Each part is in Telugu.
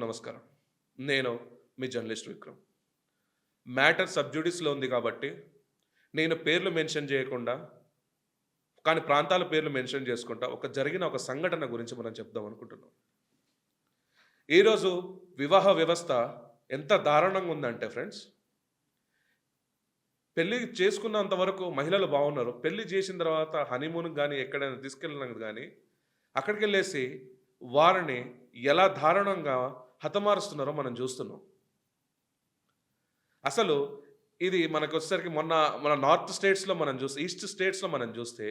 ప్రేక్షకులకు నమస్కారం. నేను మీ జర్నలిస్ట్ విక్రమ్. మ్యాటర్ సబ్‌జ్యుడిస్‌లో ఉంది కాబట్టి, నేను పేర్లు మెన్షన్ చేయకుండా, కానీ ప్రాంతాల పేర్లు మెన్షన్ చేసుకుంటా, జరిగిన ఒక సంఘటన గురించి మనం చెప్దాం అనుకుంటున్నాం. ఈరోజు వివాహ వ్యవస్థ ఎంత దారుణంగా ఉందంటే ఫ్రెండ్స్, పెళ్లి చేసుకున్నంత వరకు మహిళలు బాగున్నారు. పెళ్లి చేసిన తర్వాత హనీమూన్‌కి గాని, ఎక్కడైనా తీసుకెళ్ళినందుకు గాని, అక్కడికెళ్ళేసి వారిని ఎలా దారుణంగా హతమారుస్తున్నారో మనం చూస్తున్నాం. అసలు ఇది మనకొచ్చేసరికి మన నార్త్ స్టేట్స్‌లో మనం చూస్తే ఈస్ట్ స్టేట్స్‌లో మనం చూస్తే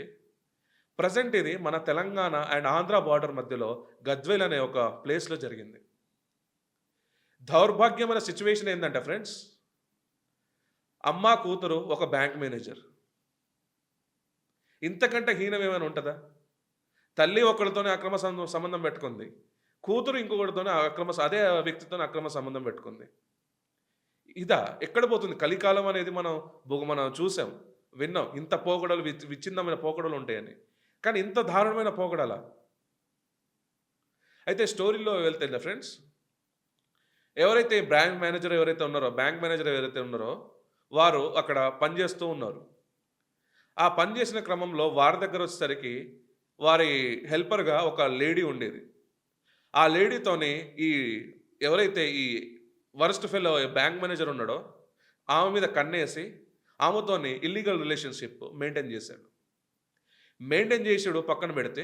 ప్రెజెంట్ ఇది మన తెలంగాణ అండ్ ఆంధ్ర బార్డర్ మధ్యలో గజ్వేల్ అనే ఒక ప్లేస్‌లో జరిగింది. దౌర్భాగ్యమైన సిట్యుయేషన్ ఏందంటే ఫ్రెండ్స్, అమ్మ, కూతురు ఒక బ్యాంక్ మేనేజర్. ఇంతకంటే హీనం ఏమైనా ఉంటదా? తల్లి ఒకడితోనే అక్రమ సంబంధం పెట్టుకుంది. కూతురు ఇంకొకడితోనే అదే వ్యక్తితోనే అక్రమ సంబంధం పెట్టుకుంది. ఎక్కడ పోతుంది? కలికాలం అనేది మనం చూసాం, విన్నాం. ఇంత పోకడలు విచ్ఛిన్నమైన పోకడలు ఉంటాయని. కానీ ఇంత దారుణమైన పోకడలా? అయితే స్టోరీలో వెళ్తే ఫ్రెండ్స్, బ్యాంక్ మేనేజర్ ఎవరైతే ఉన్నారో వారు అక్కడ పనిచేస్తూ ఉన్నారు. ఆ పని చేసిన క్రమంలో వారి దగ్గర వచ్చేసరికి వారి హెల్పర్‌గా ఒక లేడీ ఉండేది. ఆ లేడీతోని ఈ ఎవరైతే ఈ వరస్ట్ ఫెలో బ్యాంక్ మేనేజర్ ఉన్నాడో, ఆమె మీద కన్నేసి, ఆమెతోని ఇల్లీగల్ రిలేషన్‌షిప్ మెయింటైన్ చేశాడు. మెయింటైన్ చేసుడు పక్కన పెడితే,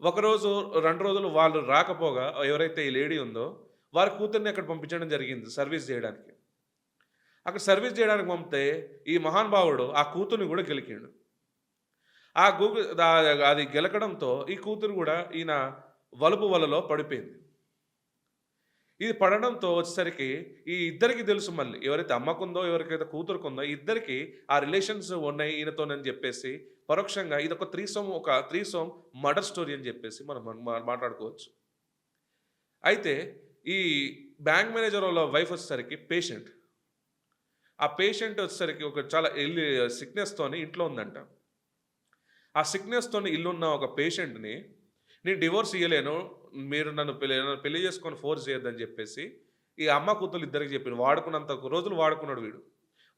ఒకరోజు, 2 రోజులు వాళ్ళు రాకపోగా ఎవరైతే ఈ లేడీ ఉందో, వారి కూతుర్ని అక్కడ పంపించడం జరిగింది సర్వీస్ జేయడానికి. అక్కడ సర్వీస్ జేయడానికి పంపితే, ఈ మహానుభావుడు ఆ కూతుర్ని గూడా గెలికిండు. ఆ గూగు దా అది గెలకడంతో ఈ కూతురు గూడా ఈయన వలుపు వలలో పడిపోయింది. ఇది పడడంతో వచ్చేసరికి ఈ ఇద్దరికీ తెలుసు మళ్ళీ. ఎవరైతే అమ్మకుందో, ఎవరికైతే కూతురుకుందో ఇద్దరికీ ఆ రిలేషన్స్ ఉన్నాయి ఈయనతోనని చెప్పేసి పరోక్షంగా ఒక త్రీసోమ్ మర్డర్ స్టోరీ అని చెప్పేసి మనం మాట్లాడుకోవచ్చు. అయితే ఈ బ్యాంక్ మేనేజర్ వాళ్ళ వైఫ్ వచ్చేసరికి పేషెంట్. ఆ పేషెంట్ వచ్చేసరికి ఒక చాలా సిక్‌నెస్‌తోని ఇంట్లో ఉందంట. ఆ సిక్‌నెస్‌తోని ఇల్లున్న ఒక పేషెంట్‌ని నేను డివోర్స్ ఇయ్యలేను. మీరు నన్ను పెళ్లి చేసుకొని ఫోర్స్ చేయొద్దని చెప్పేసి ఈ అమ్మ, కూతుర్లు ఇద్దరికి చెప్పిండు. వాడుకున్నంత రోజులు వాడుకున్నాడు వీడు.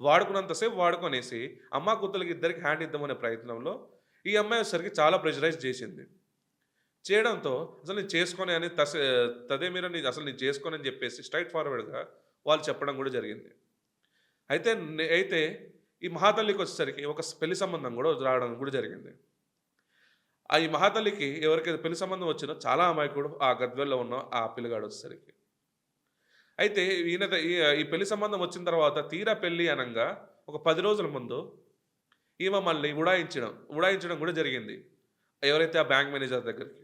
వాడుకున్నంత సేపు వాడుకొనేసి అమ్మ, కూతుర్లకి ఇద్దరికి హ్యాండ్ ఇద్దామనే ప్రయత్నంలో ఈ అమ్మాయి వచ్చేసరికి చాలా ప్రెషరైజ్ చేసింది. చేయడంతో అసలు నేను చేసుకోను అని తదేమీర అసలు నేను చేసుకోనని చెప్పేసి స్ట్రెయిట్ ఫార్వర్డ్‌గా వాళ్ళు చెప్పడం కూడా జరిగింది. అయితే ఈ మహాతల్లికొచ్చేసరికి ఒక పెళ్లి సంబంధం కూడా రావడం కూడా జరిగింది. ఈ మహాతల్లికి ఎవరికైతే పెళ్లి సంబంధం వచ్చిందో చాలా అమాయకుడు ఆ గద్వేల్‌లో ఉన్న ఆ పిల్లగాడు వచ్చేసరికి. అయితే ఈయన ద ఈ ఈ పెళ్లి సంబంధం వచ్చిన తర్వాత తీరా పెళ్లి అనంగా ఒక 10 రోజుల ముందు ఈమె మళ్ళీ ఉడాయించడం కూడా జరిగింది. ఎవరైతే ఆ బ్యాంక్ మేనేజర్ దగ్గరికి.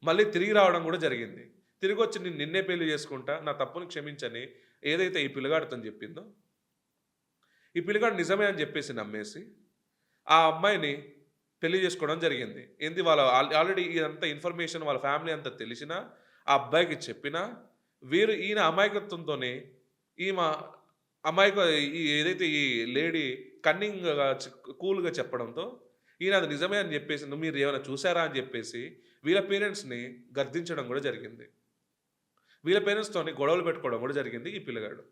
మళ్ళీ తిరిగి రావడం కూడా జరిగింది. తిరిగొచ్చి నేను నిన్నే పెళ్లి చేసుకుంటా, నా తప్పుని క్షమించని ఏదైతే ఈ పిల్లగాడితోని చెప్పిందో, ఈ పిల్లగాడు నిజమే అని చెప్పేసి నమ్మేసి, ఆ అమ్మాయిని పెళ్లి చేసుకోవడం జరిగింది. వాళ్ళ ఆల్రెడీ ఇదంతా ఇన్ఫర్మేషన్ వాళ్ళ ఫ్యామిలీ అంతా తెలిసినా, ఆ అబ్బాయికి చెప్పినా, ఈయన అమాయకత్వంతోనే ఈమె అమాయక ఏదైతే ఈ లేడీ కన్నింగ్‌గా కూల్‌గా చెప్పడంతో, ఈయన అది నిజమే అని చెప్పేసి, మీరు ఏమైనా చూసారా అని చెప్పేసి, వీళ్ళ పేరెంట్స్‌ని గద్దించడం కూడా జరిగింది. వీళ్ళ పేరెంట్స్‌తోని గొడవలు పెట్టుకోవడం కూడా జరిగింది ఈ పిల్లగాడు.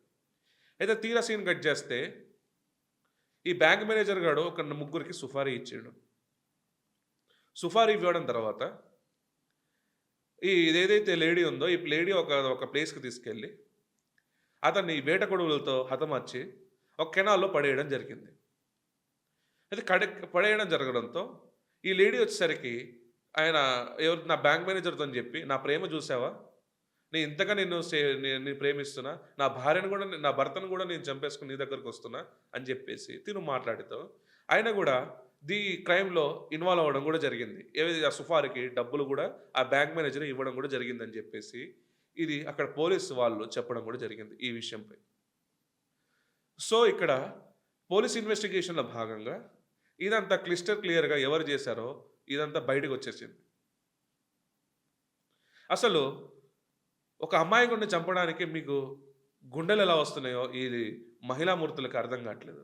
అయితే తీరా సీన్ కట్ చేస్తే, ఈ బ్యాంక్ మేనేజర్ గాడు ఒక ముగ్గురికి సుపారీ ఇచ్చిండు. సుపారీ ఇవ్వడం తర్వాత, ఇదేదైతే లేడీ ఉందో, ఈ లేడీ ఒక ప్లేస్‌కి తీసుకెళ్ళి, అతన్ని వేట కొడవలతో హతమార్చి, ఒక కెనాల్‌లో పడేయడం జరిగింది. అయితే పడేయడం జరగడంతో, ఈ లేడీ వచ్చేసరికి నా బ్యాంక్ మేనేజర్‌తోని చెప్పి, "నా ప్రేమ చూసావా? నేను ఇంతగా నిన్ను ప్రేమిస్తున్నా. నా భర్తను కూడా నేను చంపేసుకొని నీ దగ్గరకొస్తున్నా" అని చెప్పేసి తిను మాట్లాడితో, ఆయన కూడా క్రైమ్‌లో ఇన్వాల్వ్ అవ్వడం కూడా జరిగింది. ఆ సుఫారీకి డబ్బులు కూడా ఆ బ్యాంక్ మేనేజర్ ఇవ్వడం కూడా జరిగిందని చెప్పేసి, ఇది అక్కడ పోలీస్ వాళ్ళు చెప్పడం కూడా జరిగింది ఈ విషయంపై. సో, ఇక్కడ పోలీస్ ఇన్వెస్టిగేషన్‌లో భాగంగా ఇదంతా క్లియర్‌గా ఎవరు చేశారో ఇదంతా బయటకొచ్చేసింది. అసలు ఒక అమాయకుడిని చంపడానికి మీకు గుండెలెలా వస్తున్నాయో ఈ మహిళా మూర్తులకి అర్థం కావట్లేదు.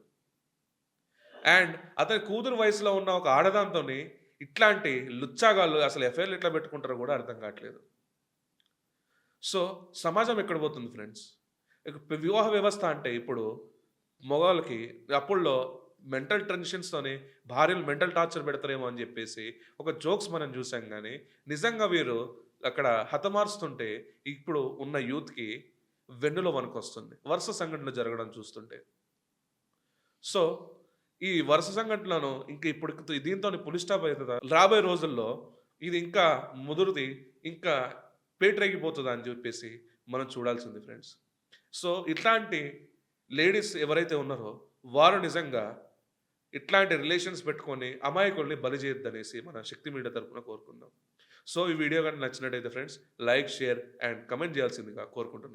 అండ్ అతని కూతురు వయసులో ఉన్న ఒక ఆడదాంతోని ఇట్లాంటి లుచ్చాగాళ్ళు అసలు ఎఫ్ఐఆర్‌లు ఎట్లా పెట్టుకుంటారో కూడా అర్థం కావట్లేదు. సో, సమాజం ఎక్కడ పోతుంది ఫ్రెండ్స్? ఇక వివాహ వ్యవస్థ అంటే ఇప్పుడు మగవాళ్ళకి అప్పుల్లో మెంటల్ టెన్షన్స్‌తోని భార్యలు మెంటల్ టార్చర్ పెడతారేమో అని జెప్పేసి ఒక జోక్స్ మనం జూసాం గానీ, నిజంగా వీరు అక్కడ హతమారుస్తుంటే ఇప్పుడు ఉన్న యూత్‌కి వెన్నులో వణుకొస్తుంది. వరుస సంఘటనలు జరగడం చూస్తుంటే. సో, ఈ వరుస సంఘటనలను ఇంక ఇప్పుడు దీంతోని ఫుల్ స్టాప్ అయితదా? రాబోయే రోజుల్లో ఇది ఇంకా ముదురుది, ఇంకా పేటరేగిపోతదా అని జెప్పేసి మనం చూడాల్సింది ఫ్రెండ్స్. సో, ఇట్లాంటి లేడీస్ ఎవరైతే ఉన్నారో వారు నిజంగా ఇట్లాంటి రిలేషన్స్ పెట్టుకొని అమాయకుల్ని బలి చేయొద్దనేసి మన శక్తి మీడియా తరపున కోరుకుందాం. సో, ఈ వీడియో గాని నచ్చినట్టయితే friends like, share and comment చేయాల్సిందిగా కోరుకుంటున్నాను.